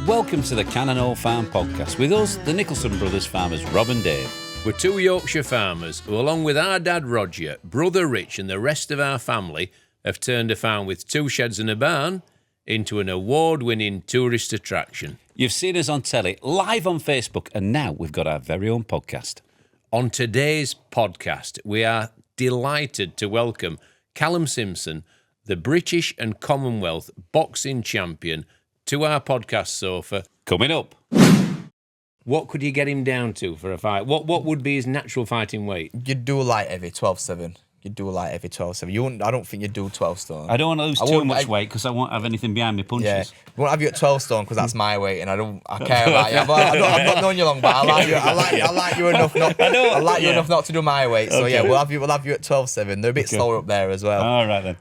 Welcome to the Cannon Hall Farm Podcast with us, the Nicholson Brothers farmers, Rob and Dave. We're two Yorkshire farmers who, along with our dad Roger, brother Rich and the rest of our family, have turned a farm with 2 sheds and a barn into an award-winning tourist attraction. You've seen us on telly, live on Facebook, and now we've got our very own podcast. On today's podcast, we are delighted to welcome Callum Simpson, the British and Commonwealth boxing champion, to our podcast sofa. Coming up. What could you get him down to for a fight? What would be his natural fighting weight? You'd do light heavy, 12-7. You'd do light heavy, 12-7. You wouldn't. I don't think you'd do 12 stone. I don't want to lose too much weight because I won't have anything behind me punches. Yeah, I won't have you at 12 stone because that's my weight, and I care about you. I've not known you long, but I like you enough. I like you enough not to do my weight. So okay. Yeah, we'll have you at 12-7. They're a bit slower up there as well. All right then.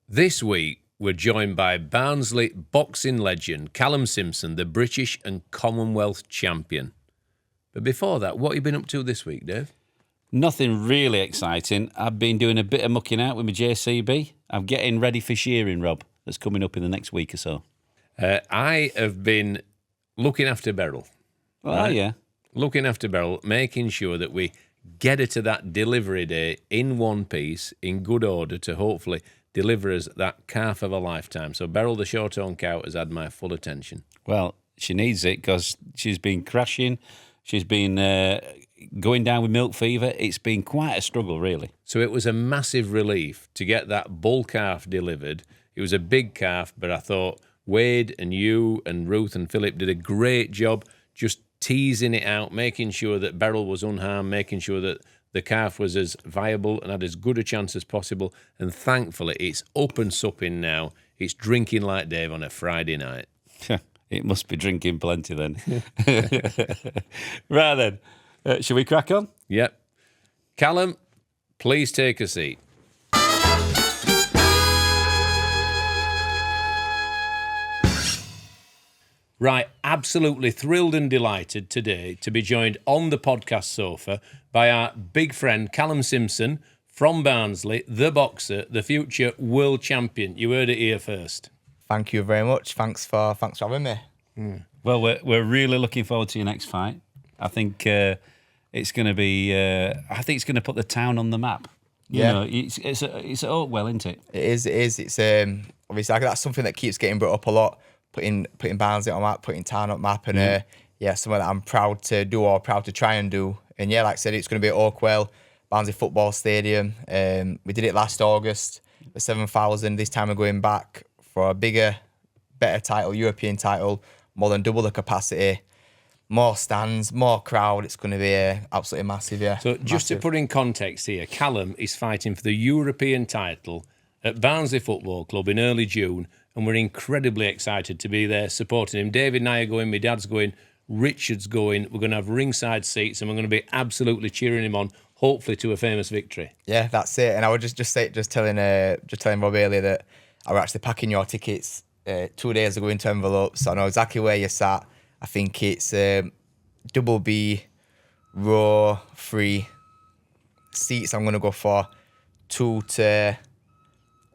This week, we're joined by Barnsley boxing legend Callum Simpson, the British and Commonwealth champion. But before that, what have you been up to this week, Dave? Nothing really exciting. I've been doing a bit of mucking out with my JCB. I'm getting ready for shearing, Rob, that's coming up in the next week or so. I have been looking after Beryl. Oh, yeah. Looking after Beryl, making sure that we get her to that delivery day in one piece, in good order, to hopefully deliver us that calf of a lifetime. So Beryl, the short-horn cow, has had my full attention. Well, she needs it because she's been crashing. She's been going down with milk fever. It's been quite a struggle, really. So it was a massive relief to get that bull calf delivered. It was a big calf, but I thought Wade and you and Ruth and Philip did a great job just teasing it out, making sure that Beryl was unharmed, making sure that the calf was as viable and had as good a chance as possible. And thankfully, it's up and supping now. It's drinking like Dave on a Friday night. It must be drinking plenty then. Right then, shall we crack on? Yep. Callum, please take a seat. Right, absolutely thrilled and delighted today to be joined on the podcast sofa by our big friend Callum Simpson from Barnsley, the boxer, the future world champion. You heard it here first. Thank you very much. Thanks for having me. Well, we're really looking forward to your next fight. I think it's going to be. I think it's going to put the town on the map. You know, it's at Oakwell, isn't it? It is. It's obviously that's something that keeps getting brought up a lot. Putting Barnsley on map, putting town on map, and something that I'm proud to do or proud to try and do. And yeah, like I said, it's going to be at Oakwell, Barnsley Football Stadium. We did it last August, the 7,000. This time we're going back for a bigger, better title, European title, more than double the capacity, more stands, more crowd. It's going to be absolutely massive, yeah. So just to put in context here, Callum is fighting for the European title at Barnsley Football Club in early June, and we're incredibly excited to be there supporting him. David and I are going, my dad's going, Richard's going. We're going to have ringside seats, and we're going to be absolutely cheering him on, hopefully to a famous victory. Yeah, that's it. And I would just telling Rob earlier that I was actually packing your tickets 2 days ago into envelopes, so I know exactly where you're sat. I think it's double B, row 3 seats. I'm going to go for 2 to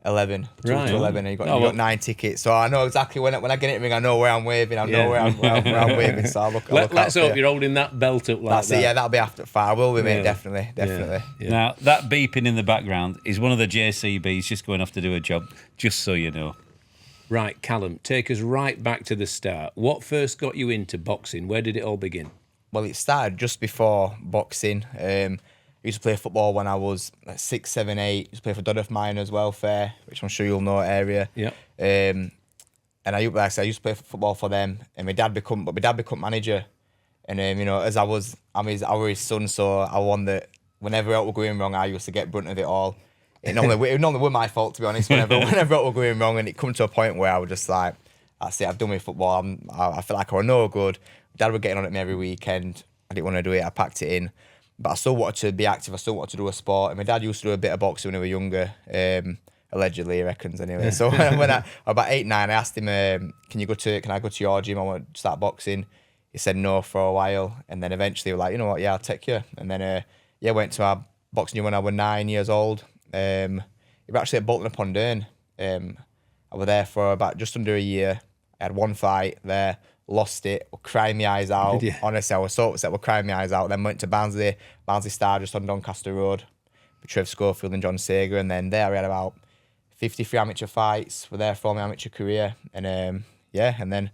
11. 2 to 11. And you got 9 tickets. So I know exactly when I get it in the ring, I know where I'm waving. I know where I'm waving. So let's hope you're holding that belt up like that. Yeah, that'll be after 5. I will be, mate, definitely. Yeah. Now, that beeping in the background is one of the JCBs just going off to do a job, just so you know. Right, Callum, take us right back to the start. What first got you into boxing? Where did it all begin? Well, it started just before boxing. I used to play football when I was 6, 7, 8. I used to play for Dudworth Miners Welfare, which I'm sure you'll know area. Yeah. And I used to play football for them. And my dad become manager. And as I was his son, so I won that. Whenever it was going wrong, I used to get brunt of it all. It normally was my fault, to be honest. Whenever it was going wrong, and it come to a point where I was just like, that's it. I've done my football. I feel like I was no good. Dad was getting on at me every weekend. I didn't want to do it. I packed it in. But I still wanted to be active. I still wanted to do a sport. And my dad used to do a bit of boxing when he was younger, allegedly, he reckons, anyway. So when I about 8, 9, I asked him, can I go to your gym? I want to start boxing. He said no for a while. And then eventually we were like, you know what, yeah, I'll take you. And then, went to our boxing gym when I was 9 years old. It were actually at Bolton upon Dearne. I was there for about just under a year. I had one fight there, lost it, crying my eyes out. Honestly, I was so upset, crying my eyes out. Then went to Barnsley Star just on Doncaster Road, with Trev Schofield and John Sager. And then there I had about 53 amateur fights. Were there for my amateur career. And and then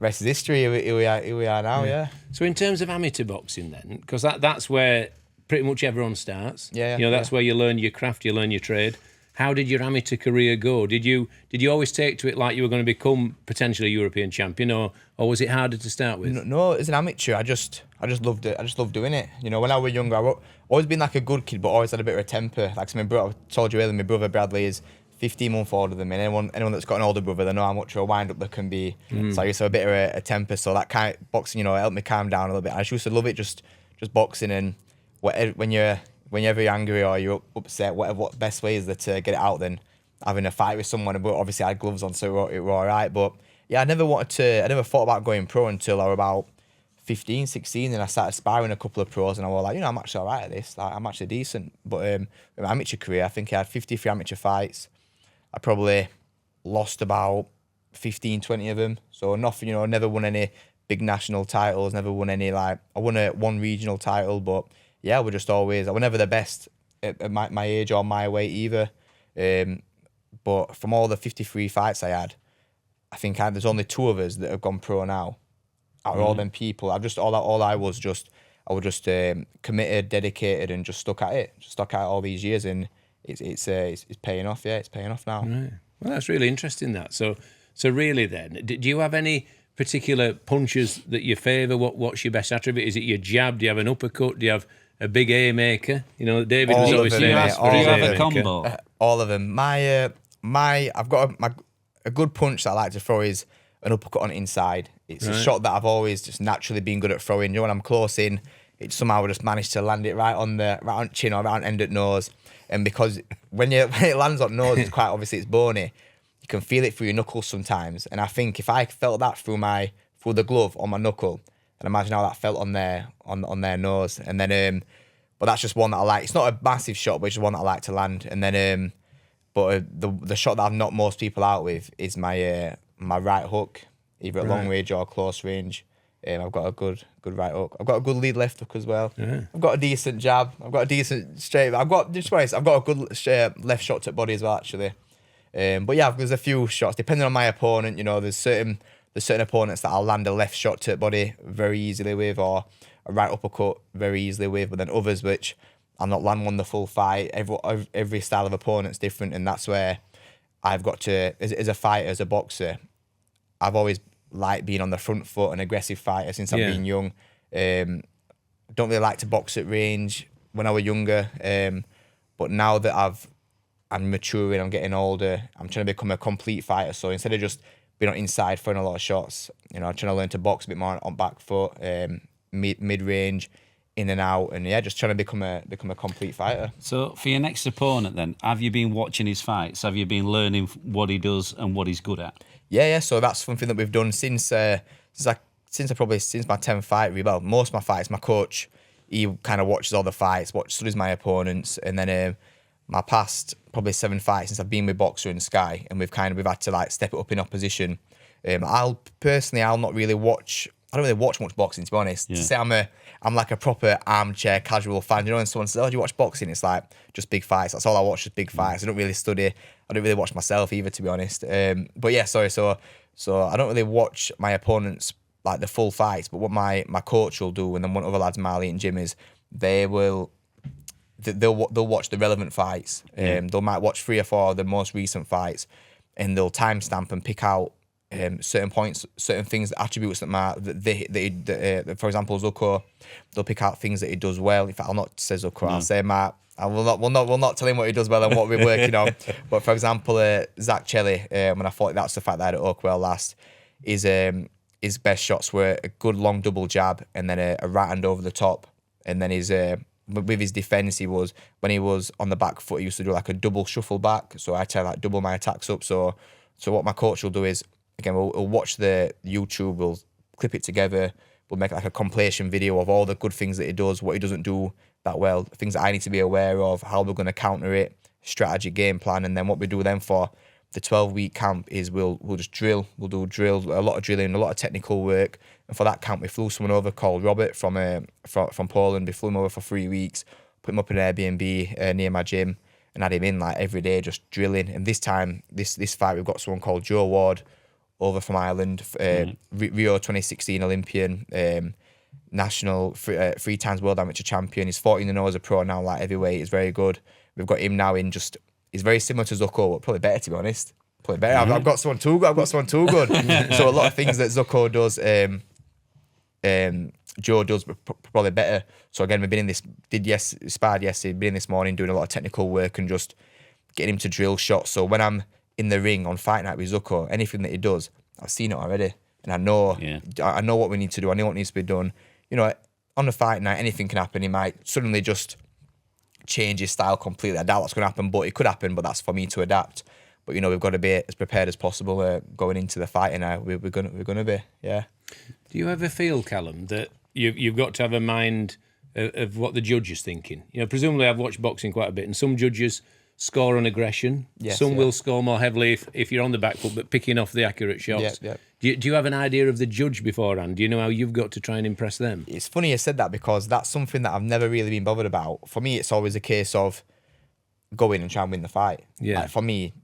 rest is history. Here we are now, yeah. So in terms of amateur boxing then, because that's where pretty much everyone starts. Yeah. That's where you learn your craft, you learn your trade. How did your amateur career go? Did you always take to it like you were going to become potentially a European champion, or was it harder to start with? No, as an amateur, I just loved it. I just loved doing it. When I was younger, I've always been like a good kid, but always had a bit of a temper. Like my brother, I told you earlier, my brother Bradley is 15 months older than me. And anyone that's got an older brother, they know how much of a wind up there can be. So I used to have a bit of a temper. So that kind of boxing, helped me calm down a little bit. I just used to love it, just boxing. And whenever you're angry or you're upset, what best way is there to get it out than having a fight with someone? But obviously I had gloves on, so it were all right. But yeah, I never thought about going pro until I was about 15, 16, and I started sparring a couple of pros, and I was like, I'm actually all right at this. Like, I'm actually decent. But in my amateur career, I think I had 53 amateur fights. I probably lost about 15, 20 of them. So nothing, never won any big national titles, never won any, I won one regional title, but yeah, I was never the best at my age or my weight either. But from all the 53 fights I had, I think there's only 2 of us that have gone pro now. Out of all them people, I was just committed, dedicated, and just stuck at it. All these years, and it's paying off. Yeah, it's paying off now. Right. Well, that's really interesting. That so really, then, do you have any particular punches that you favour? What's your best attribute? Is it your jab? Do you have an uppercut? Do you have a big haymaker? David was always saying that. Do you have a combo? All of them. I've got a good punch that I like to throw is an uppercut on the inside. It's a shot that I've always just naturally been good at throwing. When I'm close in, it somehow I just managed to land it right on chin or right on end at nose. And because when it lands on nose, it's quite obviously it's bony. You can feel it through your knuckles sometimes. And I think if I felt that through the glove on my knuckle, and imagine how that felt on their nose. And then but that's just one that I like. It's not a massive shot, but it's just one that I like to land. And then but the shot that I've knocked most people out with is my right hook, either at long range or close range. I've got a good right hook. I've got a good lead left hook as well. Yeah. I've got a decent jab. I've got a decent straight. I've got a good left shot to body as well, actually. But yeah, there's a few shots depending on my opponent. There's certain opponents that I'll land a left shot to body very easily with, or a right uppercut very easily with. But then others which I'll not land one the full fight. Every style of opponent's different, and that's where I've got to, as a fighter, as a boxer, I've always liked being on the front foot, an aggressive fighter since I've been young. Don't really like to box at range when I was younger, but now that I'm maturing, I'm getting older, I'm trying to become a complete fighter. So instead of just being on inside throwing a lot of shots, I'm trying to learn to box a bit more on back foot, mid range, in and out, and just trying to become a complete fighter. So for your next opponent, then, have you been watching his fights? Have you been learning what he does and what he's good at? Yeah. So that's something that we've done since my 10th fight. Well, most of my fights, my coach, he kind of watches all the fights, studies my opponents, and then my past probably 7 fights since I've been with Boxer and Sky, and we've had to step it up in opposition. I'll not really watch. I don't really watch much boxing, to be honest. Yeah. To say I'm like a proper armchair casual fan. When someone says, "Oh, do you watch boxing?" It's like just big fights. That's all I watch, just big fights. I don't really study. I don't really watch myself either, to be honest. But yeah, sorry. So I don't really watch my opponents like the full fights. But what my coach will do, and then one other lads, Marley and Jim, is they'll watch the relevant fights. They might watch 3 or 4 of the most recent fights, and they'll timestamp and pick out certain points, certain things, attributes that for example, Zucco, they'll pick out things that he does well. In fact, I'll not say Zucco, I'll say Matt. We'll not tell him what he does well and what we're working on. But for example, Zach Chelly, when I thought that's the fact that I had at Oakwell last, his best shots were a good long double jab and then a right hand over the top. And then with his defence, when he was on the back foot, he used to do like a double shuffle back. So I try to double my attacks up. So what my coach will do is, again, we'll watch the YouTube, we'll clip it together, we'll make like a compilation video of all the good things that he does, what he doesn't do that well, things that I need to be aware of, how we're going to counter it, strategy, game plan, and then what we do then for the 12-week camp is we'll just drill. We'll do a lot of drilling, a lot of technical work. And for that camp, we flew someone over called Robert from Poland. We flew him over for 3 weeks, put him up in an Airbnb near my gym, and had him in like every day just drilling. And this time, this fight, we've got someone called Joe Ward over from Ireland, Rio 2016 Olympian, national 3 times world amateur champion. He's 14-0 as a pro now, like heavyweight. He's very good. We've got him now in just. He's very similar to Zucco, but probably better, to be honest. Probably better. I've got someone too good. So a lot of things that Zucco does, Joe does probably better. So again, we've been in this. Sparred yesterday. Been in this morning doing a lot of technical work and just getting him to drill shots. So when I'm in the ring on fight night with Zucco, anything that he does, I've seen it already, and I know. Yeah. I know what we need to do. I know what needs to be done. You know, on the fight night, anything can happen. He might suddenly just change his style completely. I doubt what's going to happen, but it could happen. But that's for me to adapt. But you know, we've got to be as prepared as possible going into the fight, and we're gonna be. Yeah. Do you ever feel, Callum, that you've got to have a mind of what the judge is thinking? You know, presumably I've watched boxing quite a bit, and some judges score on aggression. Yes, some will score more heavily if you're on the back foot, but picking off the accurate shots. Yeah. Do you have an idea of the judge beforehand? Do you know how you've got to try and impress them? It's funny you said that, because that's something that I've never really been bothered about. For me, it's always a case of go in and try and win the fight. Yeah. Like for me,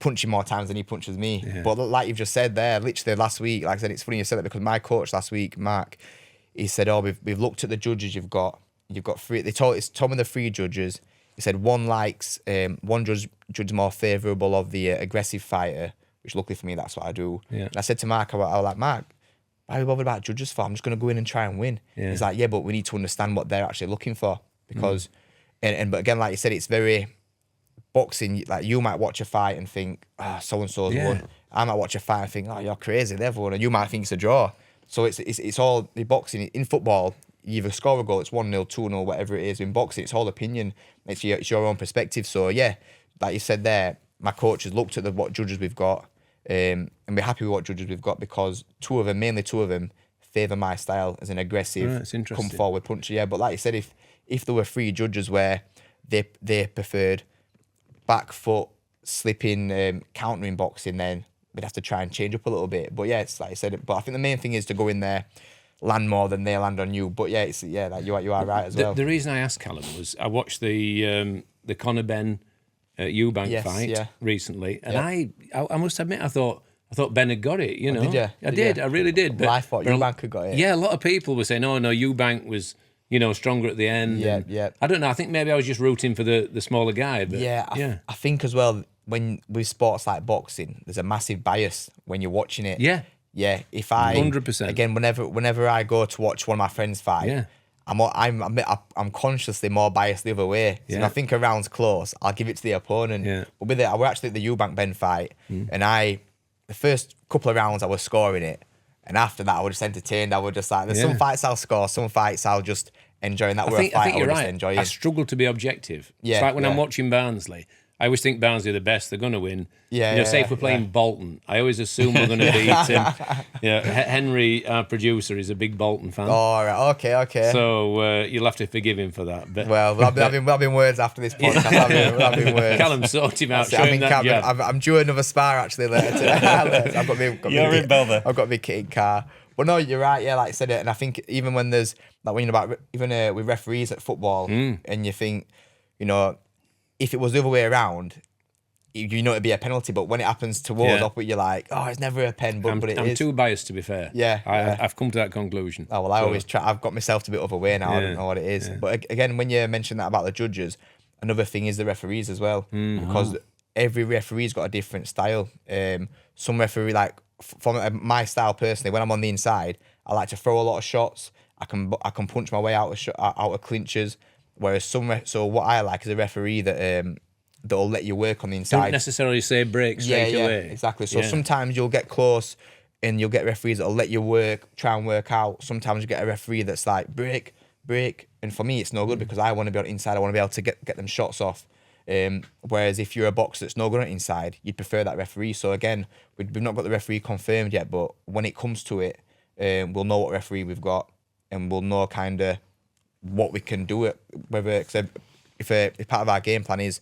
punching more times than he punches me. Yeah. But like you've just said there, literally last week, like I said, it's funny you said that, because my coach last week, Mark, he said, "Oh, we've looked at the judges you've got. You've got 3. They told me the 3 judges. He said one judge more favourable of the aggressive fighter, which luckily for me, that's what I do." Yeah. And I said to Mark, I was like, "Mark, why are we bothered about judges for? I'm just going to go in and try and win." Yeah. He's like, "Yeah, but we need to understand what they're actually looking for, because," but again, like you said, it's very boxing. Like you might watch a fight and think, so and so's won. I might watch a fight and think, "Oh, you're crazy, they've won," and you might think it's a draw. So it's all the boxing. In football, you either score a goal, it's 1-0, 2-0, whatever it is. In boxing, it's all opinion. It's your own perspective. So yeah, like you said there, my coach has looked at what judges we've got, and we're happy with what judges we've got, because mainly two of them, favour my style as an aggressive, Right, it's interesting. come forward puncher. Yeah, but like you said, if there were 3 judges where they preferred back foot, slipping, countering boxing, then we'd have to try and change up a little bit. But yeah, it's like I said. But I think the main thing is to go in there, land more than they land on you. But yeah, like you are right as well. The reason I asked Callum was I watched the Conor Ben Eubank fight recently, and I must admit I thought Ben had got it. You know, did you? I did. I really did. But I thought Eubank had got it. Yeah, a lot of people were saying, "Oh no, Eubank was stronger at the end." Yeah. I don't know. I think maybe I was just rooting for the smaller guy. But I think as well, when with sports like boxing, there's a massive bias when you're watching it. Yeah. If I 100%. Again, whenever I go to watch one of my friends fight, Yeah. I'm consciously more biased the other way. So Yeah. if I think a round's close, I'll give it to the opponent. Yeah. But with it, I was actually at the Eubank Ben fight, and the first couple of rounds I was scoring it, and after that I was just entertained. I was just like, there's some fights I'll score, some fights I'll just enjoy, and that were a fight I you're was just right. enjoying. I struggle to be objective. Yeah, It's like when I'm yeah. watching Barnsley. I always think Barnsley are the best. They're going to win. Say if we're playing Bolton, I always assume we're going to beat him. Henry, our producer, is a big Bolton fan. All right, okay. So you'll have to forgive him for that. But Well, we'll have words after this podcast. We'll have words. Callum, sort him out. That's it. Show him that jab. I'm due another spar actually later. I've got You're in Belver. I've got a big kitted car. But no, you're right. Yeah, like I said it, and I think even when there's like when you're about even with referees at football, and you think, if it was the other way around, you know it'd be a penalty. But when it happens towards up, you're like, oh, it's never a pen. But it is. I'm too biased to be fair. Yeah. I've come to that conclusion. Oh well, I always try. I've got myself to be other way now. I don't know what it is. Yeah. But again, when you mention that about the judges, another thing is the referees as well, because every referee's got a different style. Some referee, like from my style personally, when I'm on the inside, I like to throw a lot of shots. I can punch my way out of clinches. Whereas so what I like is a referee that'll let you work on the inside. Don't necessarily say break straight away. Exactly. So sometimes you'll get close and you'll get referees that'll let you try and work out. Sometimes you get a referee that's like break. And for me, it's no good because I want to be on the inside. I want to be able to get them shots off. Whereas if you're a boxer that's no good on the inside, you'd prefer that referee. So again, we've not got the referee confirmed yet, but when it comes to it, we'll know what referee we've got and we'll know kind of what we can do it. Whether if part of our game plan is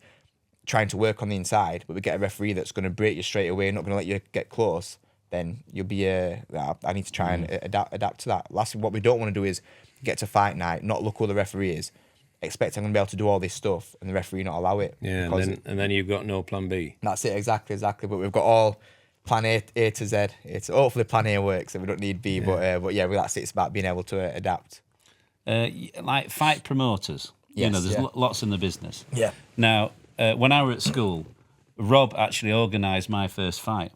trying to work on the inside, but we get a referee that's going to break you straight away, not going to let you get close, then you'll be I need to try and adapt to that. Lastly, what we don't want to do is get to fight night, not look who the referee is, expect I'm going to be able to do all this stuff, and the referee not allow it. Yeah, and then you've got no plan B. That's it, exactly. But we've got all plan A to Z. It's hopefully plan A works, and we don't need B. Yeah. But yeah, that's it. It's about being able to adapt. Like fight promoters. Yes, there's lots in the business. Yeah. Now, when I was at school, Rob actually organised my first fight.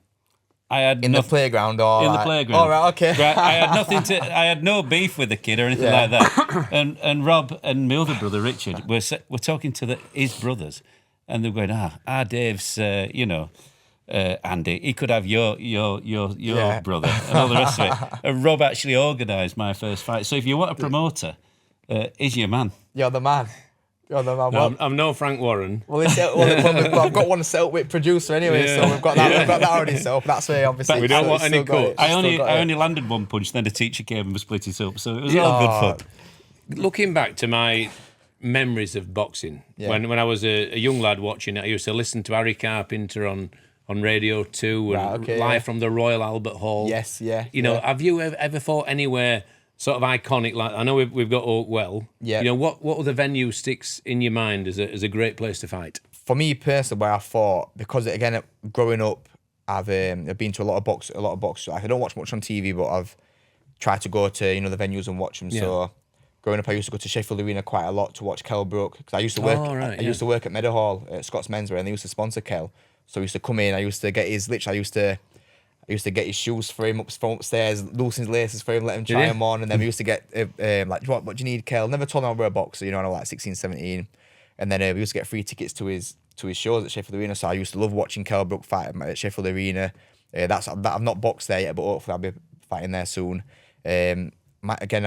I had the playground or in the playground. Oh, right, okay. Right, I had no beef with the kid or anything like that. And Rob and my other brother Richard were talking to his brothers, and they were going, Dave's, Andy, he could have your brother and all the rest of it. And Rob actually organised my first fight. So if you want a promoter, he's your man. You're the man. No, I'm no Frank Warren. Well, I've got one set up with producer anyway, so we've got that already set up. That's where obviously we don't want any cuts. I only landed one punch, then the teacher came and split it up, so it was all good fun. Looking back to my memories of boxing, when I was a young lad watching it, I used to listen to Harry Carpenter on Radio 2 and live from the Royal Albert Hall. Yes, yeah. Have you ever fought anywhere sort of iconic? Like, I know we've got Oakwell. Yeah. What other venue sticks in your mind as a great place to fight? For me personally, where I fought, because again, growing up, I've been to a lot of box. Like, I don't watch much on TV, but I've tried to go to the venues and watch them. Yeah. So growing up, I used to go to Sheffield Arena quite a lot to watch Kell Brook, because I used to work. I used to work at Meadowhall at Scott's Menswear, and they used to sponsor Kell. So I used to come in. I used to get his I used to get his shoes for him from upstairs, loosen his laces for him, let him try them on, and then we used to get like, what do you need, Kel? Never told him I were a boxer, when I was like 16, 17. And then we used to get free tickets to his shows at Sheffield Arena. So I used to love watching Kell Brook fight at Sheffield Arena. I've not boxed there yet, but hopefully I'll be fighting there soon. Again,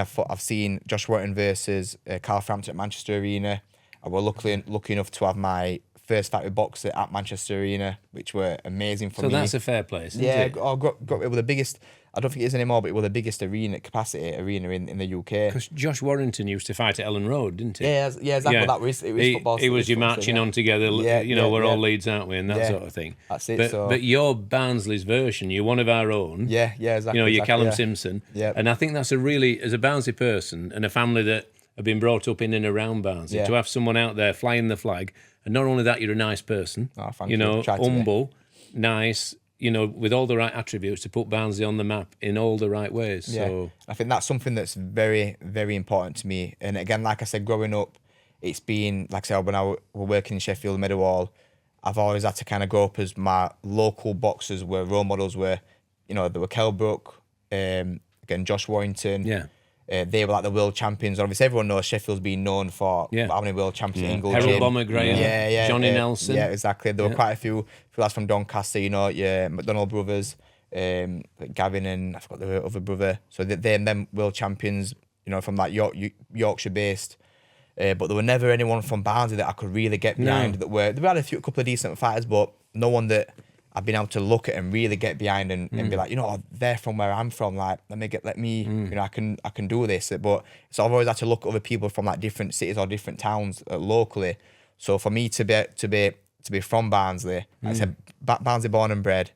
I've seen Josh Warrington versus Carl Frampton at Manchester Arena. I was lucky enough to have my first fight with boxer at Manchester Arena, which were amazing for me. So that's a fair place, isn't it? Yeah, it was the biggest, I don't think it is anymore, but it was the biggest capacity arena in the UK. Because Josh Warrington used to fight at Ellen Road, didn't he? Yeah, exactly. Yeah. It was football. It was you marching on together, we're all Leeds, aren't we, and that sort of thing. That's it. But you're Barnsley's version, you're one of our own. Yeah, exactly. You're Callum Simpson. Yeah. And I think that's as a Barnsley person and a family that have been brought up in and around Barnsley, to have someone out there flying the flag. And not only that, you're a nice person. Oh, thank you. Humble, nice, with all the right attributes to put Barnsley on the map in all the right ways. Yeah. So I think that's something that's very, very important to me. And again, like I said, growing up, it's been, like I said, when I was working in Sheffield Meadowhall, I've always had to kind of grow up as my local boxers were role models were, there were Kell Brook, again, Josh Warrington. Yeah. They were like the world champions. Obviously, everyone knows Sheffield's been known for how many world champions. Ingle, Harold Jim. Bomber Graham, Johnny Nelson. Yeah, exactly. There were quite a few lads from Doncaster, McDonald brothers, Gavin and I forgot the other brother. So them world champions, from like Yorkshire based. But there were never anyone from Barnsley that I could really get behind. There had a couple of decent fighters, but no one that I've been able to look at and really get behind and be like, they're from where I'm from. Like, let me, I can do this. But so I've always had to look at other people from like different cities or different towns locally. So for me to be from Barnsley, like I said, Barnsley born and bred,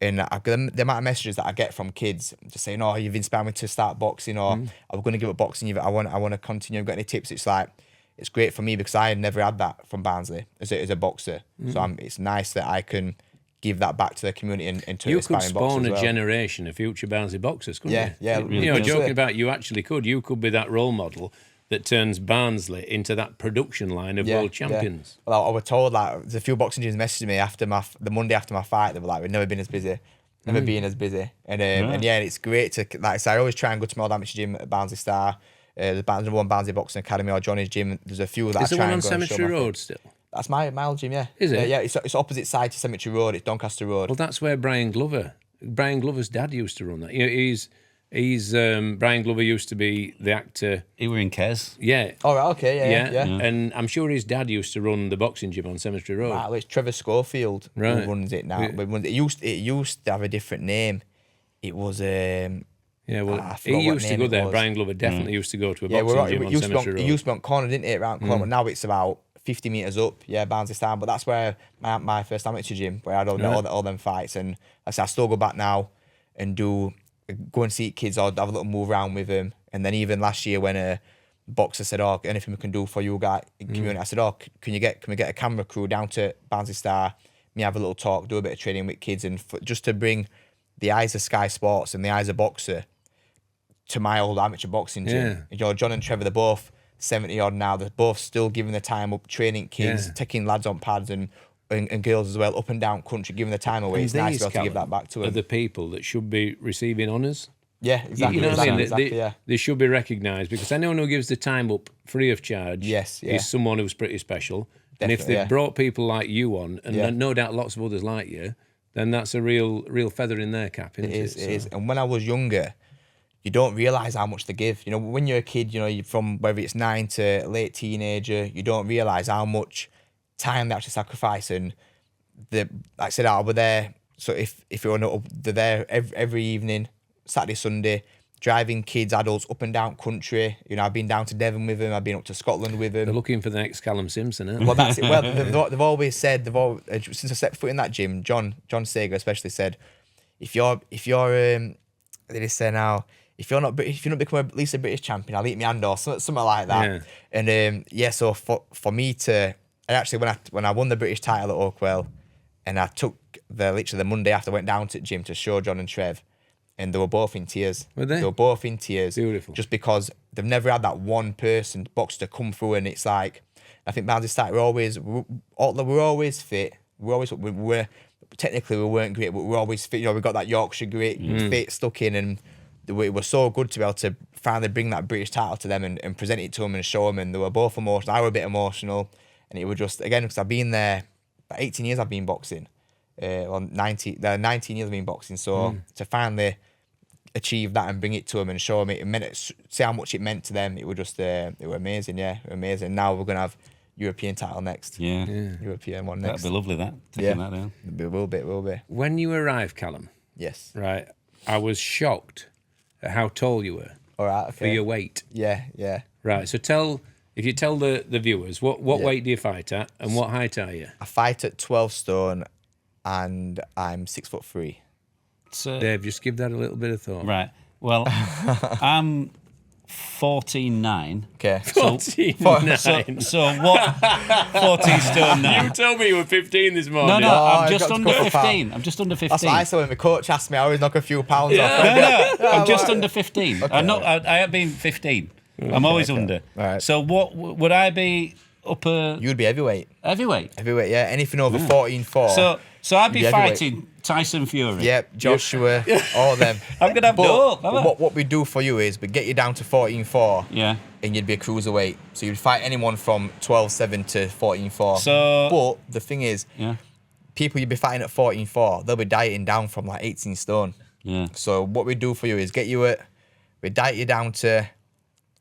and the amount of messages that I get from kids just saying, "Oh, you've inspired me to start boxing," or "I'm going to give up boxing. I want to continue. Got any tips?" It's like, it's great for me because I had never had that from Barnsley as a boxer. So it's nice that I can give that back to the community and to you aspiring could boxers spawn as a well. generation of future Barnsley boxers, couldn't you? Yeah. Really joking about, you actually could. You could be that role model that turns Barnsley into that production line of world champions. Well, I was told, like, there's a few boxing gyms messaged me after the Monday after my fight. They were like, "We've never been as busy, and it's great to, like I say, I always try and go to my old amateur gym at Barnsley Star. The number one Barnsley Boxing Academy or Johnny's gym. There's a few that Is I the try one and on go and show Cemetery my Road thing. still? That's my old gym, yeah. Is it? Yeah, it's opposite side to Cemetery Road. It's Doncaster Road. Well, that's where Brian Glover's dad used to run that. He's Brian Glover used to be the actor. He were in Kes. Yeah. Oh, right, okay, yeah. And I'm sure his dad used to run the boxing gym on Cemetery Road. Right, well, it's Trevor Schofield who runs it now. But it used to have a different name. It was he used to go there. Brian Glover definitely used to go to a boxing gym on Cemetery Road. It used to be on corner, didn't it, around corner? Now it's about 50 metres up, Barnsley style. But that's where my first amateur gym, where I had all them fights. And like I said, I still go back now and go and see kids or have a little move around with them. And then even last year when a boxer said, "Oh, anything we can do for you guys in community," I said, "Oh, can we get a camera crew down to Barnsley Star, me have a little talk, do a bit of training with kids, and just to bring the eyes of Sky Sports and the eyes of boxer to my old amateur boxing gym." You know, John and Trevor, they're both 70 odd now. They're both still giving the time up, training kids, taking lads on pads and girls as well, up and down country, giving the time away. It's nice to be able to give that back to them. Are the people that should be receiving honours? Yeah, exactly. You know what I mean? Exactly, they should be recognised, because anyone who gives the time up free of charge is someone who's pretty special. Definitely, and if they've brought people like you on, and no doubt lots of others like you, then that's a real feather in their cap, isn't it? It is. And when I was younger, you don't realise how much they give. You know, when you're a kid, you know, you're from whether it's 9 to late teenager, you don't realise how much time they actually sacrifice. And like I said, I was there. So if you're they're there every evening, Saturday, Sunday, driving kids, adults up and down country. You know, I've been down to Devon with them. I've been up to Scotland with them. They're looking for the next Callum Simpson, aren't they? Well, that's it. Well, they've always said, since I stepped foot in that gym, John Sager especially said, if you're they say now, if you're not become at least a British champion, I'll eat my hand off, something like that. And so for me to, and actually when I won the British title at Oakwell, and I took literally the Monday after, I went down to the gym to show John and Trev, and they were both in tears. Were they? They were both in tears. Beautiful. Just because they've never had that one person box to come through, and it's like, I think Barnsley started, we're always fit. Technically we weren't great, but we're always fit. You know, we got that Yorkshire grit, fit, stuck in, and it was so good to be able to finally bring that British title to them and present it to them and show them. And they were both emotional. I was a bit emotional, and it was just, again, because I've been there, about 18 years I've been boxing. 19 years I've been boxing. So to finally achieve that and bring it to them and show them see how much it meant to them, it was just, it was amazing, amazing. Now we're going to have European title next. European one next. That'd be lovely, that. Taking that down. It will be. When you arrived, Callum, yes, right, I was shocked at how tall you were. All right, okay. For your weight. Yeah. Right, so if you tell the viewers, what weight do you fight at and what height are you? I fight at 12 stone and I'm 6'3". So, Dave, just give that a little bit of thought. Right. Well, I'm 14'9". Okay. 14'9". So what? 14 stone 9. You told me you were 15 this morning. No, I'm just got to under cut a 15. I'm just under 15. That's what I said when my coach asked me. I always knock a few pounds off. No, I'm just under 15. I have been 15. I'm always under. Right. So what would I be upper? You'd be heavyweight. Heavyweight. Heavyweight, yeah. Anything over 14'4". So I'd be You'd be fighting Tyson Fury. Yep, Joshua, all of them. I'm gonna have what we do for you is we get you down to 14'4". Yeah. And you'd be a cruiserweight. So you'd fight anyone from 12'7" to 14'4". So, but the thing is, people you'd be fighting at 14'4", they'll be dieting down from like 18 stone. Yeah. So what we do for you is we diet you down to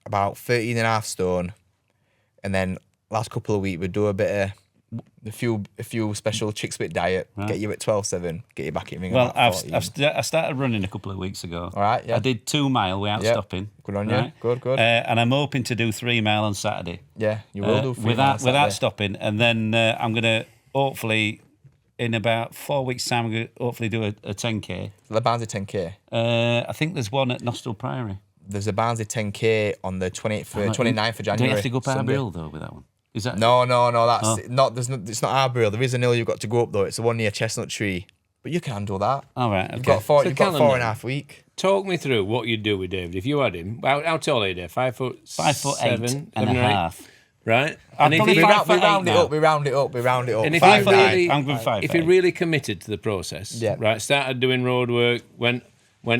about 13.5 stone, and then last couple of weeks we do a few special chick spit diet, get you at 12'7", get you back in ring. Well, I started running a couple of weeks ago. All right, yeah. I did 2 mile without stopping. Good on you. Good. And I'm hoping to do 3 mile on Saturday. Yeah, you will do 3 without stopping, and then I'm gonna hopefully in about 4 weeks' time I'm gonna hopefully do a 10k. The Barnsley 10k. I think there's one at Nostell Priory. There's a Barnsley 10k on the 29th of January. Do you have to go up Arbor Hill though with that one? Is that? No. That's not. It's not Arbor Hill. There is a hill you've got to go up though. It's the one near Chestnut Tree. But you can handle that. All right. Okay. You've got 4.5 weeks. Talk me through what you'd do with David if you had him. How tall are you, Dave? 5 foot 5'8" and a half. Right. And if We round it up. And if 5'8", I'm good 5'8". If he really committed to the process, right, started doing road work, went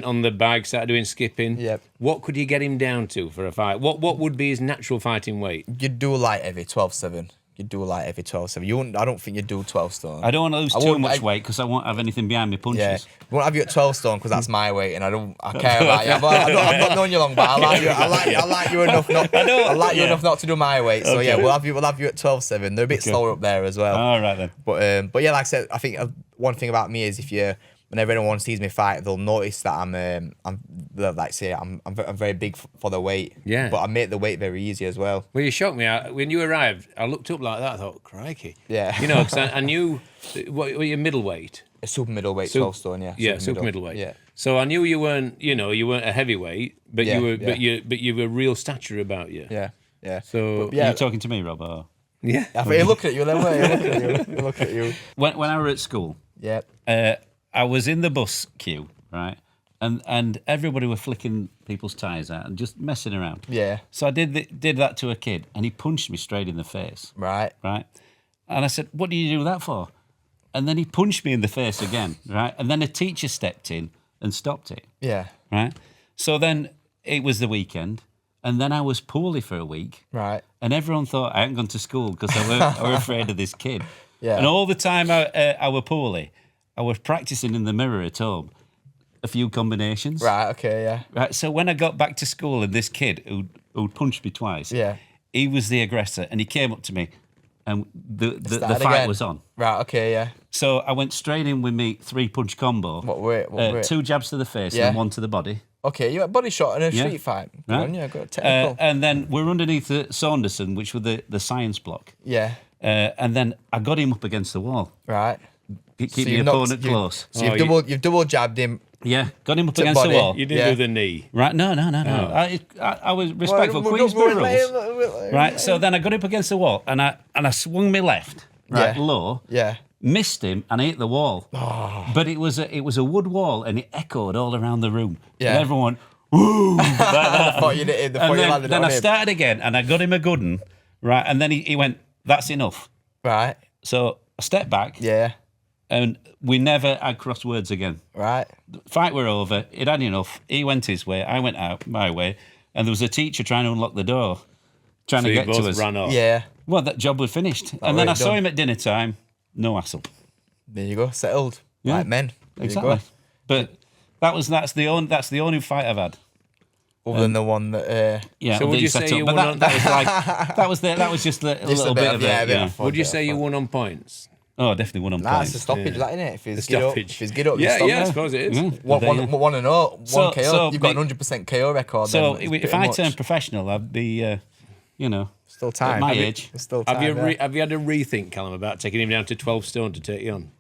on the bag, started doing skipping. Yep. What could you get him down to for a fight? What would be his natural fighting weight? You'd do light heavy, 12'7". You'd do light heavy, 12'7". I don't think you'd do 12 stone. I don't want to lose too much weight because I won't have anything behind my punches. Yeah, I won't have you at 12 stone because that's my weight, and I care about you. I've not known you long, but I like you enough not. I like you enough not to do my weight. So yeah, we'll have you at 12'7". They're a bit slower up there as well. All right then. But yeah, like I said, I think one thing about me is if you whenever anyone sees me fight, they'll notice that they'll like say I'm very big for the weight. Yeah. But I make the weight very easy as well. Well, you shocked me. When you arrived, I looked up like that. I thought, crikey. Yeah. You know, because I knew, what were you, middleweight? A super middleweight, 12 stone, yeah. Yeah, super middleweight. Yeah. So I knew you weren't a heavyweight, but Yeah, you were, yeah. but you were real stature about you. Yeah, yeah. So But, yeah, Are you talking to me, Rob? Or? yeah. I think he looked at you then, way. He looked at you. When I were at school, Yeah. I was in the bus queue, right? And everybody were flicking people's tyres out and just messing around. Yeah. So I did that to a kid, and he punched me straight in the face. Right. Right? And I said, "What do you do that for?" And then he punched me in the face again, right? And then a teacher stepped in and stopped it, Yeah. right? So then it was the weekend, and then I was poorly for a week. Right. And everyone thought I hadn't gone to school because I were afraid of this kid. Yeah. And all the time I were poorly, I was practicing in the mirror at home a few combinations. Right. Okay. Yeah. Right. So when I got back to school and this kid who punched me twice, Yeah. he was the aggressor and he came up to me and the Started fight again. was on. Right. Okay. Yeah. So I went straight in with me 3-punch combo. What weight? 2 jabs to the face Yeah. and 1 to the body. Okay. You had body shot in a Yeah. street fight. Good Right. on you. Got technical. And then we're underneath the Saunderson, which were the science block. Yeah. And then I got him up against the wall. Right. Keep So the you've knocked- opponent you- close. So you've double jabbed him. Yeah, got him up To against body. the wall. You didn't Yeah. do the knee. Right, no. I was respectful. Queensbury rules. Right, so then I got up against the wall and I swung my left, right, Yeah. low, Yeah. missed him and hit the wall. But it was a wood wall and it echoed all around the room. Yeah. And everyone went, woo, like that. I thought you did it. And You landed then on I him. started again and I got him a good one, right, and then he went, that's enough. Right. So I stepped back Yeah. and we never had crossed words again. Right. Fight were over. It had enough. He went his way. I went out my way. And there was a teacher trying to unlock the door, trying So to you get to both us. ran off. Yeah. Well, that job was finished. And then right, I saw done. him at dinner time. No hassle. There you go. Settled. Yeah. Like men. There Exactly. You go. But that's the only fight I've had. Other than the one that. Yeah. So would that you set say up. you But won that on- was like that was just a little bit of yeah, it. a bit Yeah. of fun, Would you bit say of you fun. won on points? Oh, definitely won on Nah, it's points. a stoppage, that, innit? If The it's get up, stoppage. if it's get up, you Yeah, stop. yeah, I suppose it is. Yeah. One and oh, So- one KO. so You've got the- an 100% KO record. So then. It's if pretty I much. turned professional, I'd be, Still time. at my Have you- age. There's still time. Have you yeah. have you had a rethink, Callum, about taking him down to 12 stone to take you on?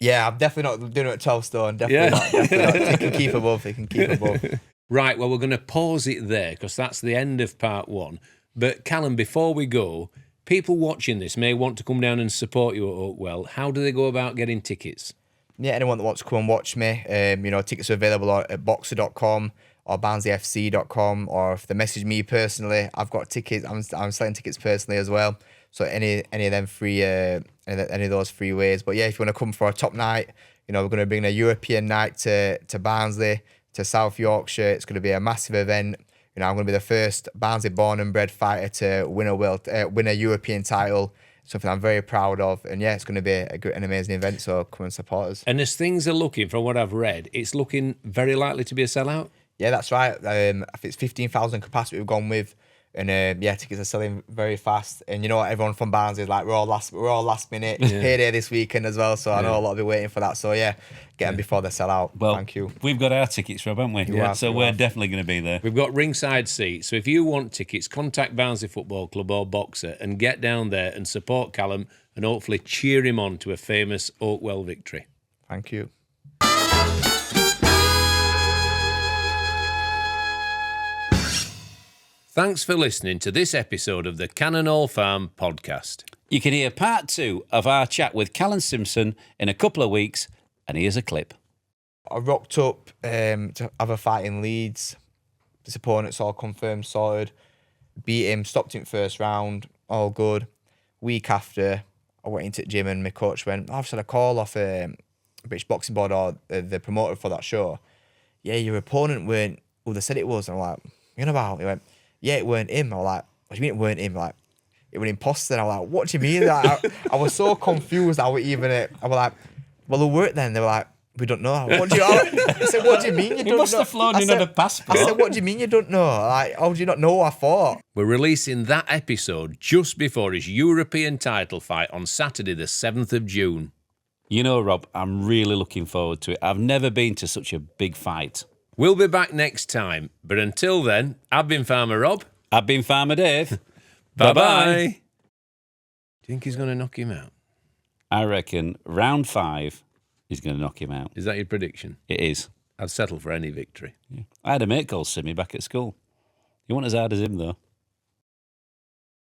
Yeah, I'm definitely not doing it at 12 stone. Definitely not. Definitely not. He can keep above. He can keep above. Right, well, we're going to pause it there because that's the end of part 1. But Callum, before we go, people watching this may want to come down and support you at Oakwell. How do they go about getting tickets? Yeah, anyone that wants to come and watch me, tickets are available at boxer.com or barnsleyfc.com, or if they message me personally, I've got tickets. I'm selling tickets personally as well. So any of them free, any of those free ways. But yeah, if you want to come for a top night, we're going to bring a European night to Barnsley, to South Yorkshire. It's going to be a massive event. I'm going to be the first Barnsley born and bred fighter to win a European title. Something I'm very proud of. And yeah, it's going to be an amazing event. So come and support us. And as things are looking, from what I've read, it's looking very likely to be a sellout. Yeah, that's right. I think it's 15,000 capacity we've gone with. And tickets are selling very fast. And you know what? Everyone from Barnsley is like, we're all last minute. It's payday this weekend as well. So I know a lot will be waiting for that. So yeah, get them before they sell out. Well, thank you. We've got our tickets, Rob, haven't we? have, So you we're have. definitely going to be there. We've got ringside seats. So if you want tickets, contact Barnsley Football Club or Boxer and get down there and support Callum and hopefully cheer him on to a famous Oakwell victory. Thank you. Thanks for listening to this episode of the Cannon Hall Farm podcast. You can hear part 2 of our chat with Callum Simpson in a couple of weeks, and here's a clip. I rocked up to have a fight in Leeds. This opponent's all confirmed, sorted. Beat him, stopped him first round, all good. Week after, I went into the gym and my coach went, I've just had a call off British Boxing Board or the promoter for that show. Yeah, your opponent weren't who they said it was. And I'm like, you know about? He went, yeah, it weren't him. I was like, what do you mean it weren't him? Like, it was an imposter. I was like, what do you mean? Like, I was so confused. I was like, well, who weren't then? They were like, we don't know. What do you? I said, what do you mean you don't know? He must have flown in on a passport. I said, what do you mean you don't know? Like, how do you not know what I thought? We're releasing that episode just before his European title fight on Saturday, the 7th of June. You know, Rob, I'm really looking forward to it. I've never been to such a big fight. We'll be back next time, but until then, I've been Farmer Rob. I've been Farmer Dave. Bye-bye. Do you think he's going to knock him out? I reckon round 5 is going to knock him out. Is that your prediction? It is. I'd settle for any victory. I had a mate called Simmy back at school. He wasn't as hard as him, though.